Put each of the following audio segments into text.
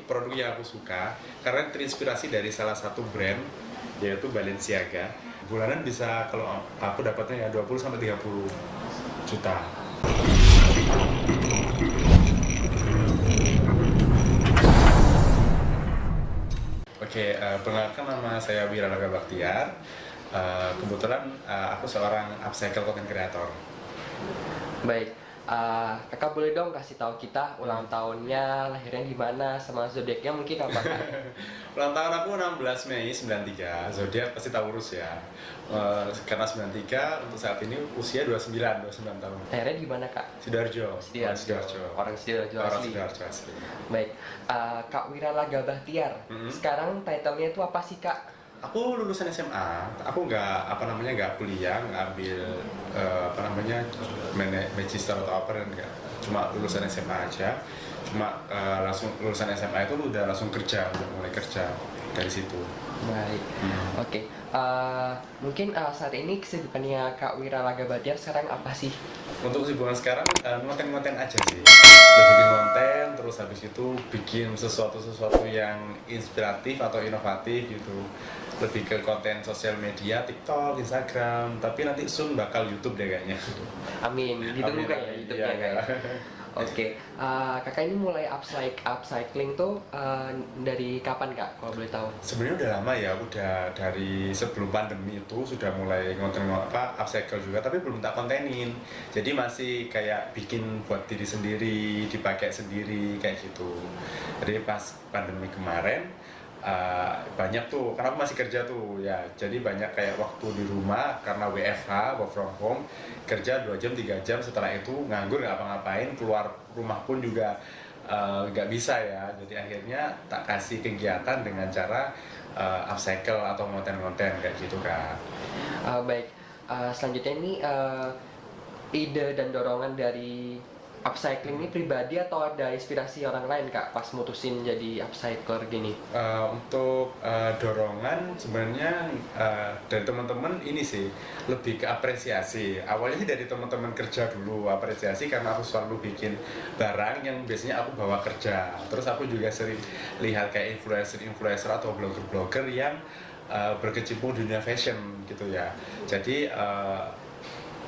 produk yang aku suka karena terinspirasi dari salah satu brand yaitu Balenciaga. Bulanan bisa kalau aku dapatnya ya 20 sampai 30 juta. Oke, perkenalkan nama saya Wiralaga Baktiar. Kebetulan aku seorang upcycle content creator. Baik, kakak boleh dong kasih tahu kita ulang tahunnya, lahirnya di mana, sama zodiaknya mungkin apa kak? Ulang tahun aku 16 Mei 93, zodiak pasti Taurus ya. Karena 93 untuk saat ini usia 29 tahun. Lahirnya di mana kak? Sidoarjo. Sidoarjo. Orang Sidoarjo Orang asli. Sidoarjo asli. Baik, Kak Wiralaga Bahtiar. Sekarang title-nya itu apa sih kak? Aku lulusan SMA, aku nggak kuliah, nggak ambil magister atau apa, dan nggak, cuma lulusan SMA aja. Cuma langsung lulusan SMA itu udah langsung kerja, udah mulai kerja dari situ. Baik, oke. Mungkin saat ini kesibukannya Kak Wiralaga Bahtiar sekarang apa sih? Untuk kesibukan sekarang ngonten-ngonten aja sih. Udah bikin konten, terus habis itu bikin sesuatu yang inspiratif atau inovatif gitu. Lebih ke konten sosial media, TikTok, Instagram, tapi nanti soon bakal YouTube deh kayaknya. Amin, ditunggu kak ya YouTube-nya Iya, kak. iya. Oke, kakak ini mulai upcycling tuh dari kapan kak, kalau boleh tahu? Sebenarnya udah lama ya, udah dari sebelum pandemi itu sudah mulai upcycle juga, tapi belum tak kontenin. Jadi masih kayak bikin buat diri sendiri, dipakai sendiri kayak gitu. Jadi pas pandemi kemarin banyak tuh, karena aku masih kerja tuh ya, jadi banyak kayak waktu di rumah karena WFH, work from home, kerja 2 jam 3 jam, setelah itu nganggur nggak apa-ngapain, keluar rumah pun juga nggak bisa ya. Jadi akhirnya tak kasih kegiatan dengan cara upcycle atau konten-konten kayak gitu kan. Baik, selanjutnya ini ide dan dorongan dari upcycling ini pribadi atau ada inspirasi orang lain kak pas mutusin jadi upcycler gini? Untuk dorongan sebenarnya dari teman-teman ini sih, lebih ke apresiasi. Awalnya sih dari teman-teman kerja dulu, apresiasi karena aku selalu bikin barang yang biasanya aku bawa kerja. Terus aku juga sering lihat kayak influencer atau blogger-blogger yang berkecimpung di dunia fashion gitu ya. Jadi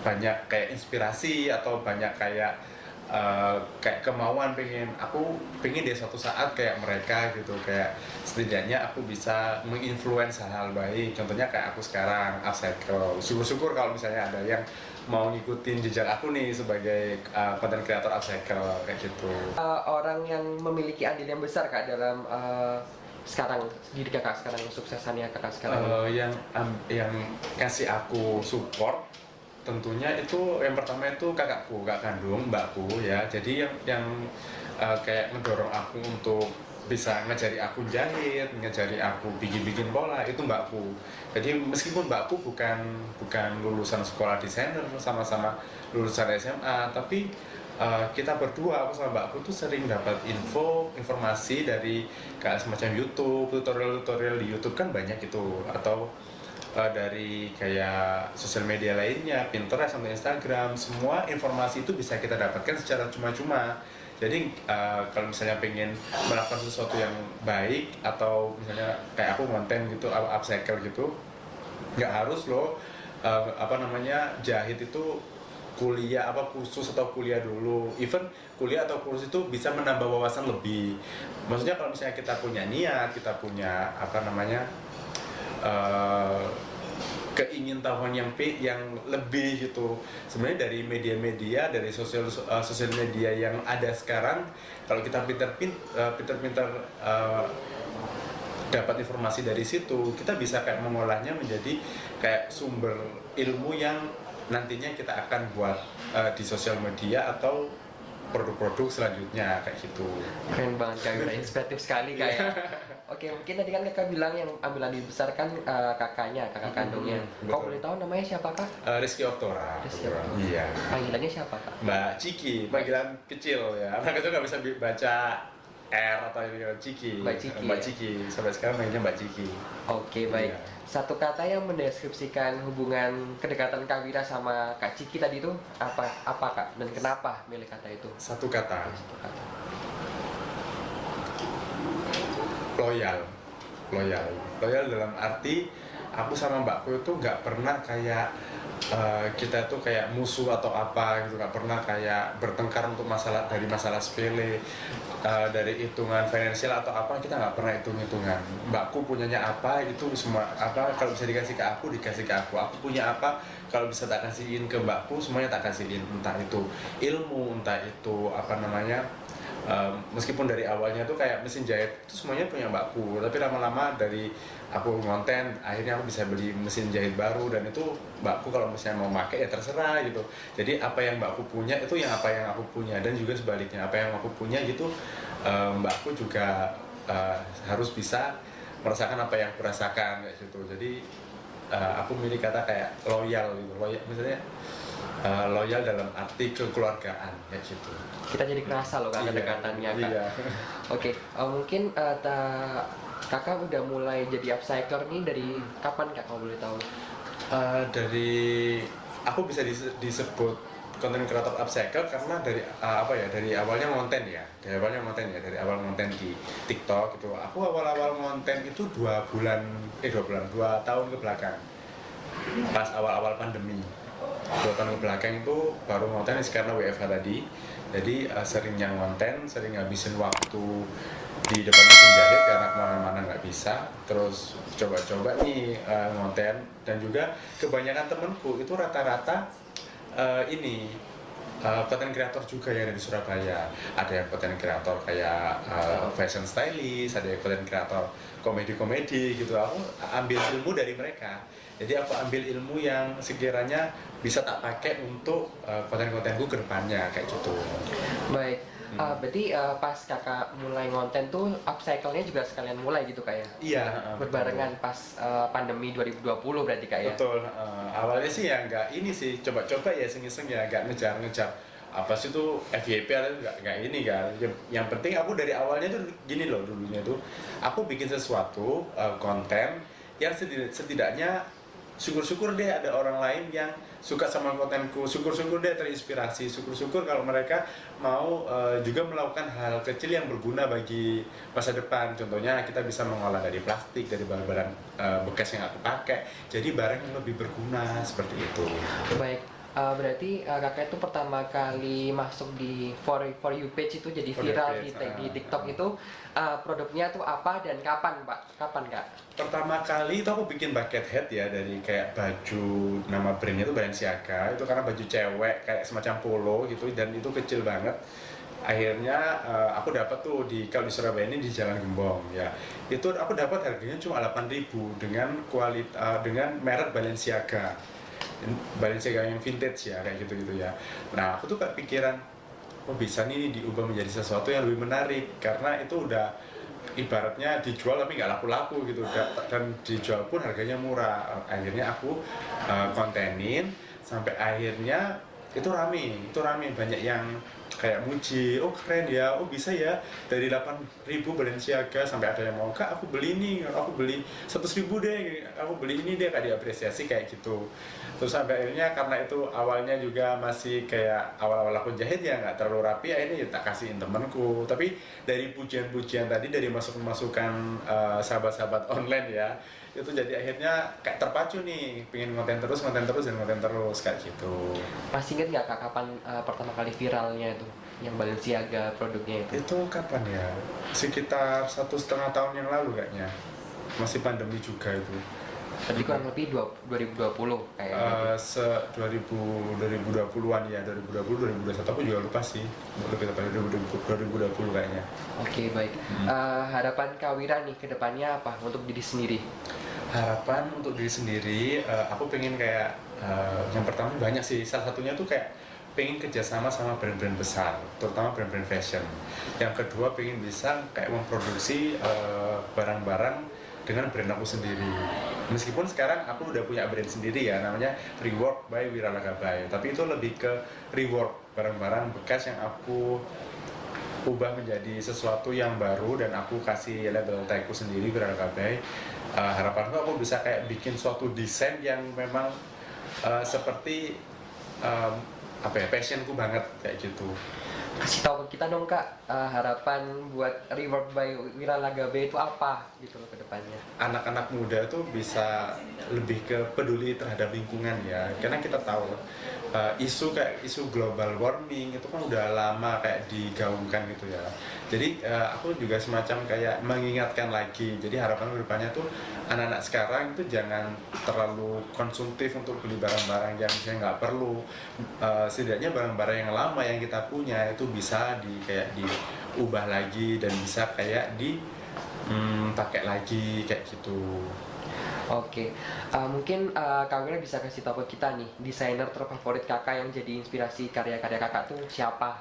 banyak kayak inspirasi atau banyak kayak kemauan, aku pengen deh suatu saat kayak mereka gitu, kayak setidaknya aku bisa menginfluence hal-hal baik. Contohnya kayak aku sekarang upcycle, syukur-syukur kalau misalnya ada yang mau ngikutin jejak aku nih sebagai content creator upcycle kayak gitu. Orang yang memiliki andil yang besar kak dalam sekarang diri kakak sekarang, suksesannya kakak sekarang ini? Yang kasih aku support tentunya itu yang pertama itu kak kandung, mbakku ya. Jadi yang kayak ngedorong aku untuk bisa ngajari aku jahit, ngajari aku bikin pola itu mbakku. Jadi meskipun mbakku bukan lulusan sekolah desainer, sama-sama lulusan SMA, tapi kita berdua, aku sama mbakku tuh sering dapat informasi dari kayak semacam YouTube, tutorial di YouTube kan banyak itu, atau dari kayak sosial media lainnya, Pinterest atau Instagram, semua informasi itu bisa kita dapatkan secara cuma-cuma. Jadi kalau misalnya pengen melakukan sesuatu yang baik, atau misalnya kayak aku konten gitu, upcycle gitu, nggak harus loh jahit itu kuliah kursus atau kuliah dulu. Even kuliah atau kursus itu bisa menambah wawasan lebih. Maksudnya kalau misalnya kita punya niat, kita punya keingintahuan yang lebih gitu. Sebenarnya dari media-media, dari sosial media yang ada sekarang, kalau kita pinter-pinter dapat informasi dari situ, kita bisa kayak mengolahnya menjadi kayak sumber ilmu yang nantinya kita akan buat di sosial media atau produk-produk selanjutnya kayak gitu. Keren banget kak Wira, inspiratif sekali kak ya. Oke, mungkin tadi kan kakak bilang yang ambil andil besar kan kakaknya, kakak kandungnya. Kau boleh tahu namanya siapa kak? Rizky Oktora. Rizky. Iya. Panggilannya siapa kak? Mbak Ciki, panggilan kecil ya. Anak kecil nggak bisa baca R atau Ciki. Mbak Ciki. Mbak Ciki. Sampai sekarang manggilnya Mbak Ciki. Oke, baik. Iya. Satu kata yang mendeskripsikan hubungan kedekatan Kak Wira sama Kak Ciki tadi itu apa kak? Dan kenapa milih kata itu? Satu kata. Satu kata. loyal, loyal, loyal dalam arti aku sama mbakku itu nggak pernah kayak kita tuh kayak musuh atau apa gitu, nggak pernah kayak bertengkar untuk masalah sepele, dari hitungan finansial atau apa, kita nggak pernah hitungan. Mbakku punyanya apa itu semua apa, kalau bisa dikasih ke aku dikasih ke aku punya apa kalau bisa tak kasihin ke mbakku semuanya tak kasihin, entah itu ilmu, entah itu apa namanya. Meskipun dari awalnya tuh kayak mesin jahit itu semuanya punya mbakku, tapi lama-lama dari aku ngonten akhirnya aku bisa beli mesin jahit baru, dan itu mbakku kalau misalnya mau pakai ya terserah gitu. Jadi apa yang mbakku punya itu yang apa yang aku punya, dan juga sebaliknya apa yang aku punya gitu, mbakku juga harus bisa merasakan apa yang aku rasakan kayak gitu. Jadi aku milih kata kayak loyal gitu, loyal misalnya, loyal dalam arti kekeluargaan kayak gitu. Kita jadi kerasa loh Kak kedekatannya Kak. Iya. Oke, mungkin Kakak udah mulai jadi upcycler nih dari kapan Kak kalau boleh tahu? Dari aku bisa disebut konten kreator upcycle karena dari apa ya, dari awalnya konten ya, dari awal konten di TikTok itu. Aku awal konten itu 2 tahun ke belakang, pas awal pandemi. 2 tahun ke belakang itu baru konten karena WFH tadi. Jadi seringnya konten, sering ngabisin waktu di depan mesin jahit karena kemana-mana nggak bisa. Terus coba-coba nih konten, dan juga kebanyakan temenku itu rata-rata ini konten kreator juga yang ada di Surabaya. Ada yang konten kreator kayak fashion stylist, ada yang konten kreator komedi-komedi gitu. Aku ambil ilmu dari mereka. Jadi aku ambil ilmu yang sekiranya bisa tak pakai untuk konten-kontenku ke depannya kayak gitu. Baik, berarti pas Kakak mulai ngonten tuh upcycle-nya juga sekalian mulai gitu Kak ya? Iya, Berbarengan pas pandemi 2020 berarti Kak ya? betul. Awalnya sih ya nggak ini sih, coba-coba ya iseng-iseng ya, nggak ngejar-ngejar apa sih tuh FYP atau nggak ini kan. Yang penting aku dari awalnya tuh gini loh, dulunya tuh aku bikin sesuatu konten yang setidaknya syukur-syukur deh ada orang lain yang suka sama kontenku, syukur-syukur deh terinspirasi, syukur-syukur kalau mereka mau juga melakukan hal kecil yang berguna bagi masa depan. Contohnya kita bisa mengolah dari plastik, dari barang-barang bekas yang aku pakai, jadi barang yang lebih berguna seperti itu. Baik, berarti Kakak itu pertama kali masuk di For You page itu jadi For You viral page, di TikTok itu produknya tuh apa dan kapan Pak? Kapan Kak? Pertama kali itu aku bikin bucket hat ya, dari kayak baju, nama brandnya itu Balenciaga, itu karena baju cewek kayak semacam polo gitu, dan itu kecil banget. Akhirnya aku dapat tuh kalau di Surabaya ini di Jalan Gembong ya, itu aku dapat harganya cuma 8.000 dengan dengan merek Balenciaga yang vintage ya kayak gitu ya. Nah aku tuh kayak pikiran, oh bisa nih diubah menjadi sesuatu yang lebih menarik, karena itu udah ibaratnya dijual tapi nggak laku-laku gitu, dan dijual pun harganya murah. Akhirnya aku kontenin sampai akhirnya itu rame, banyak yang kayak muji, oh keren ya, oh bisa ya, dari 8.000 Balenciaga sampai ada yang mau, Kak aku beli ini, aku beli 100.000 deh, aku beli ini deh, kayak diapresiasi kayak gitu. Terus sampai akhirnya karena itu awalnya juga masih kayak awal-awal aku jahit ya nggak terlalu rapi, akhirnya ya tak kasihin temanku. Tapi dari pujian-pujian tadi, dari masukan-masukan sahabat-sahabat online ya, itu jadi akhirnya kayak terpacu nih, pengen konten terus kayak gitu. Masih inget nggak Kak kapan pertama kali viralnya itu yang Balenciaga produknya itu? Itu kapan ya? Sekitar 1,5 tahun yang lalu kayaknya. Masih pandemi juga itu. Berarti kurang lebih 2020 kayaknya. 2020-an ya, 2020 2021 aku juga lupa sih. Lebih tepatnya 2020 kayaknya. Oke, baik. Harapan Kak Wira nih ke depannya apa untuk diri sendiri? Harapan untuk diri sendiri, aku pengen kayak yang pertama banyak sih. Salah satunya tuh kayak pengen kerjasama sama brand-brand besar, terutama brand-brand fashion. Yang kedua pengen bisa kayak memproduksi barang-barang dengan brand aku sendiri. Meskipun sekarang aku udah punya brand sendiri ya, namanya Rework by Wiralagabai. Tapi itu lebih ke rework barang-barang bekas yang aku ubah menjadi sesuatu yang baru, dan aku kasih label tagku sendiri Wiralagabai. Harapanku aku bisa kayak bikin suatu desain yang memang seperti apa ya, passionku banget kayak gitu. kasih tahu ke kita dong Kak, harapan buat Rework by Wira Lagabe itu apa gitu loh ke depannya. Anak-anak muda tuh bisa lebih ke peduli terhadap lingkungan ya, karena kita tahu isu kayak isu global warming itu kan udah lama kayak digaungkan gitu ya. Jadi aku juga semacam kayak mengingatkan lagi, jadi harapan kedepannya tuh anak-anak sekarang itu jangan terlalu konsumtif untuk beli barang-barang yang misalnya nggak perlu. Setidaknya barang-barang yang lama yang kita punya itu bisa kayak diubah lagi dan bisa kayak pakai lagi kayak gitu. Oke, mungkin Kak Wira bisa kasih tahu ke kita nih, desainer terfavorit Kakak yang jadi inspirasi karya-karya Kakak tuh siapa?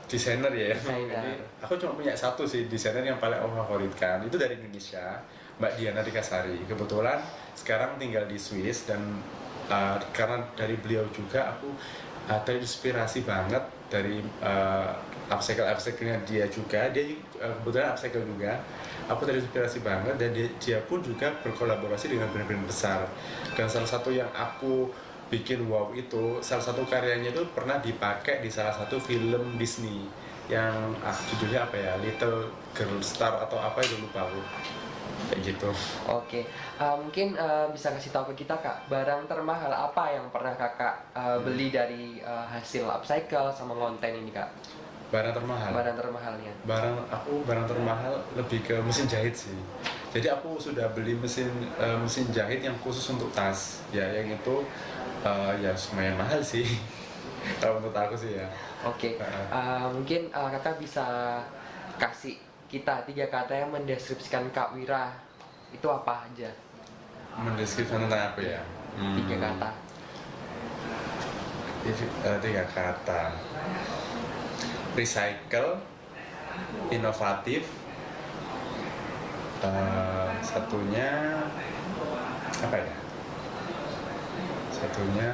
Desainer ya. Desainer. Jadi aku cuma punya satu sih desainer yang paling aku favoritkan, itu dari Indonesia, Mbak Diana Dikasari. Kebetulan sekarang tinggal di Swiss dan karena dari beliau juga aku terinspirasi banget dari upcycle-upcycle-nya dia juga. Dia kebetulan upcycle juga. Aku terinspirasi banget dan dia pun juga berkolaborasi dengan brand-brand besar. Dan salah satu yang aku bikin wow itu, salah satu karyanya itu pernah dipakai di salah satu film Disney yang judulnya apa ya, Little Girl Star atau apa itu lupa aku, kayak gitu. Oke, mungkin bisa kasih tahu ke kita Kak, barang termahal apa yang pernah Kakak beli dari hasil upcycle sama konten ini Kak? Barang termahal, Barang termahalnya. barang termahal lebih ke mesin jahit sih. Jadi aku sudah beli mesin jahit yang khusus untuk tas ya, yang itu ya lumayan mahal sih kalau menurut aku sih ya. Oke, mungkin Kakak bisa kasih kita 3 kata yang mendeskripsikan Kak Wira itu apa aja? Mendeskripsikan tentang apa ya? 3 kata. Tiga kata: recycle, inovatif, satunya apa ya? Satunya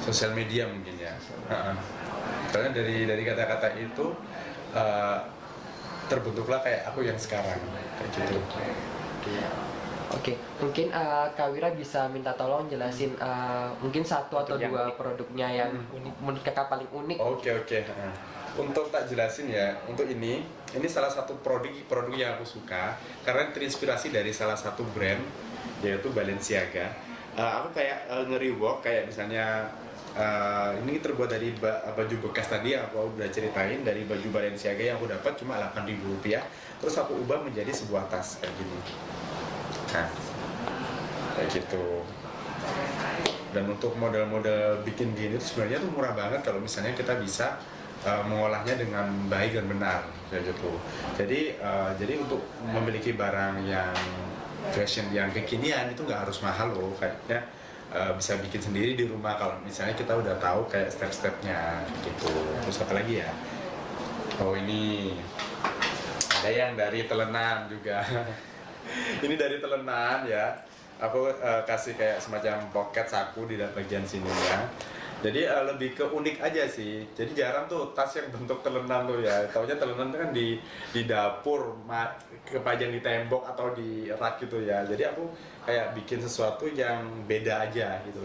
sosial media mungkin ya. Karena dari kata-kata itu terbentuklah kayak aku yang sekarang kayak gitu. Oke, mungkin Kak Wira bisa minta tolong jelasin mungkin satu atau Yang dua unik. produknya yang menurut Kakak paling unik. Oke. Untuk tak jelasin ya, untuk ini salah satu produk yang aku suka karena terinspirasi dari salah satu brand yaitu Balenciaga. Aku kayak nge-rework kayak misalnya ini terbuat dari baju bekas tadi yang aku udah ceritain, dari baju Balenciaga yang aku dapat cuma Rp8.000, terus aku ubah menjadi sebuah tas kayak gini. Nah, kayak gitu. Dan untuk model-model bikin gini itu sebenarnya tuh murah banget kalau misalnya kita bisa mengolahnya dengan baik dan benar kayak gitu. Jadi untuk memiliki barang yang fashion yang kekinian itu nggak harus mahal loh, kayaknya bisa bikin sendiri di rumah kalau misalnya kita udah tahu kayak step-stepnya gitu. Terus apa lagi ya? Oh, ini ada yang dari telenan juga. Ini dari telenan ya. Aku kasih kayak semacam pocket saku di bagian sininya. Jadi lebih ke unik aja sih. Jadi jarang tuh tas yang bentuk telenan tuh ya. Taunya telenan tuh kan di dapur, kepajang di tembok atau di rak gitu ya. Jadi aku kayak bikin sesuatu yang beda aja gitu.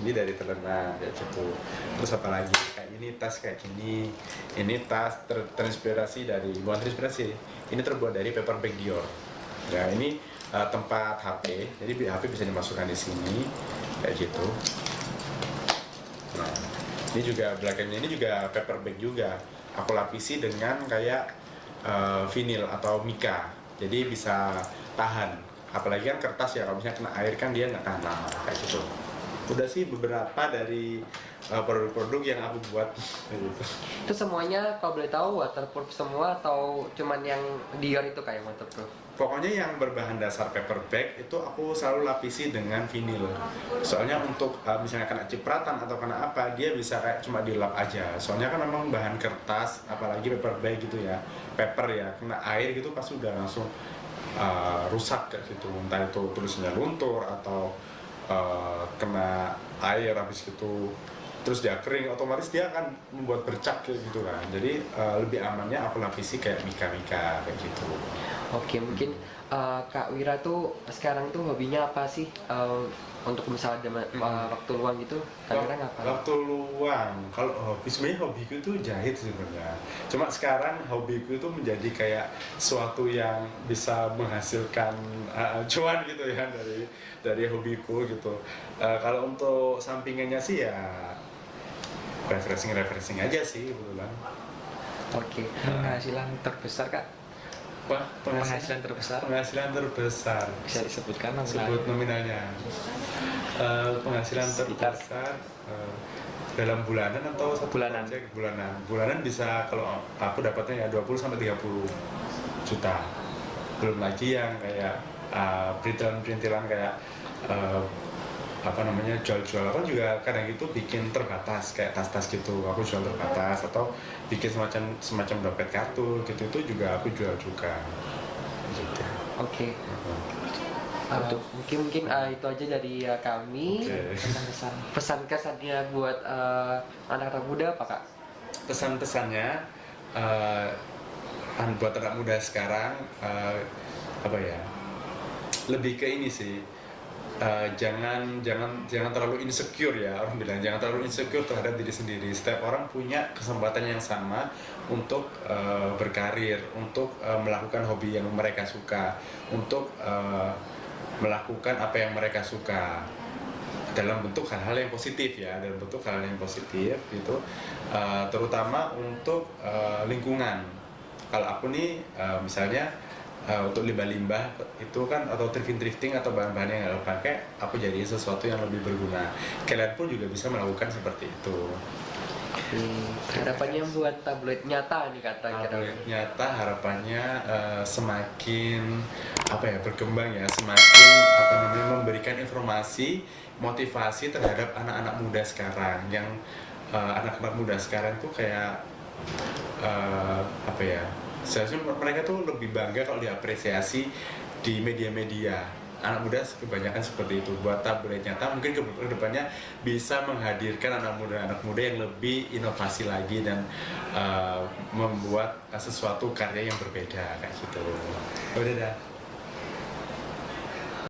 Ini dari telenan kayak gitu. Terus apa lagi? Kayak ini tas kayak gini. Ini tas terinspirasi dari, bukan terinspirasi, ini terbuat dari paper bag Dior. Ya, ini tempat HP. Jadi HP bisa dimasukkan di sini kayak gitu. Nah, ini juga belakangnya ini juga paper bag juga. Aku lapisi dengan kayak vinil atau mika. Jadi bisa tahan. Apalagi kan kertas ya, kalau misalnya kena air kan dia nggak tahan lama kayak gitu. Udah sih beberapa dari produk-produk yang aku buat kayak gitu. Itu semuanya kalau boleh tahu waterproof semua atau cuman yang Dior itu kayak waterproof? Pokoknya yang berbahan dasar paper bag itu aku selalu lapisi dengan vinil. Soalnya untuk misalnya kena cipratan atau kena apa, dia bisa kayak cuma dilap aja. Soalnya kan memang bahan kertas, apalagi paper bag gitu ya, paper ya, kena air gitu pasti udah langsung rusak kayak gitu. Entah itu tulisannya luntur atau kena air habis gitu. Terus dia kering, otomatis dia akan membuat bercak kayak gitu kan. Jadi lebih amannya aku lapisi kayak mika-mika kayak gitu. Oke, mungkin Kak Wira tuh sekarang tuh hobinya apa sih? Untuk misalnya ada waktu luang gitu, Kak Wira ngapain? Waktu luang, kalau hobi sebenarnya hobiku itu jahit sebenarnya. Cuma sekarang hobiku itu menjadi kayak suatu yang bisa menghasilkan cuan gitu ya dari hobiku gitu. Kalau untuk sampingannya sih ya refreshing aja sih kebetulan. Oke, Penghasilan terbesar Kak, Wah, penghasilan terbesar penghasilan terbesar. bisa disebutkan Sebut nominalnya. nominalnya. Penghasilan Sekitar. terbesar dalam bulanan atau satu Bulanan. project? Bulanan bisa, kalau aku dapatnya ya 20 sampai 30 juta. Belum lagi yang kayak perintilan-perintilan kayak uh, apa namanya, jual-jual apa juga kadang itu bikin terbatas kayak tas-tas gitu, aku jual terbatas, atau bikin semacam semacam dompet kartu gitu, itu juga aku jual juga gitu. Oke. Untuk Mungkin itu aja dari kami. Oke. pesan-pesan Pesan kesannya buat anak-anak muda apa Kak? Pesan-pesannya uh, buat anak muda sekarang, apa ya, lebih ke ini sih, jangan terlalu insecure ya, orang bilang jangan terlalu insecure terhadap diri sendiri. Setiap orang punya kesempatan yang sama untuk berkarir, untuk melakukan hobi yang mereka suka, untuk melakukan apa yang mereka suka dalam bentuk hal-hal yang positif ya, dalam bentuk hal yang positif gitu. Terutama untuk lingkungan. Kalau aku nih misalnya untuk limbah-limbah itu kan, atau thrifting atau bahan-bahan yang aku pakai, aku jadi sesuatu yang lebih berguna. Kalian pun juga bisa melakukan seperti itu. Harapannya buat tablet nyata nih kata kira. Nyata harapannya semakin apa ya, berkembang ya, semakin apa namanya, memberikan informasi, motivasi terhadap anak-anak muda sekarang yang anak-anak muda sekarang tuh kayak apa ya, seharusnya mereka tuh lebih bangga kalau diapresiasi di media-media. Anak muda kebanyakan seperti itu. Buat tablet nyata mungkin ke depannya bisa menghadirkan anak muda yang lebih inovasi lagi dan membuat sesuatu karya yang berbeda kayak gitu. Udah dah.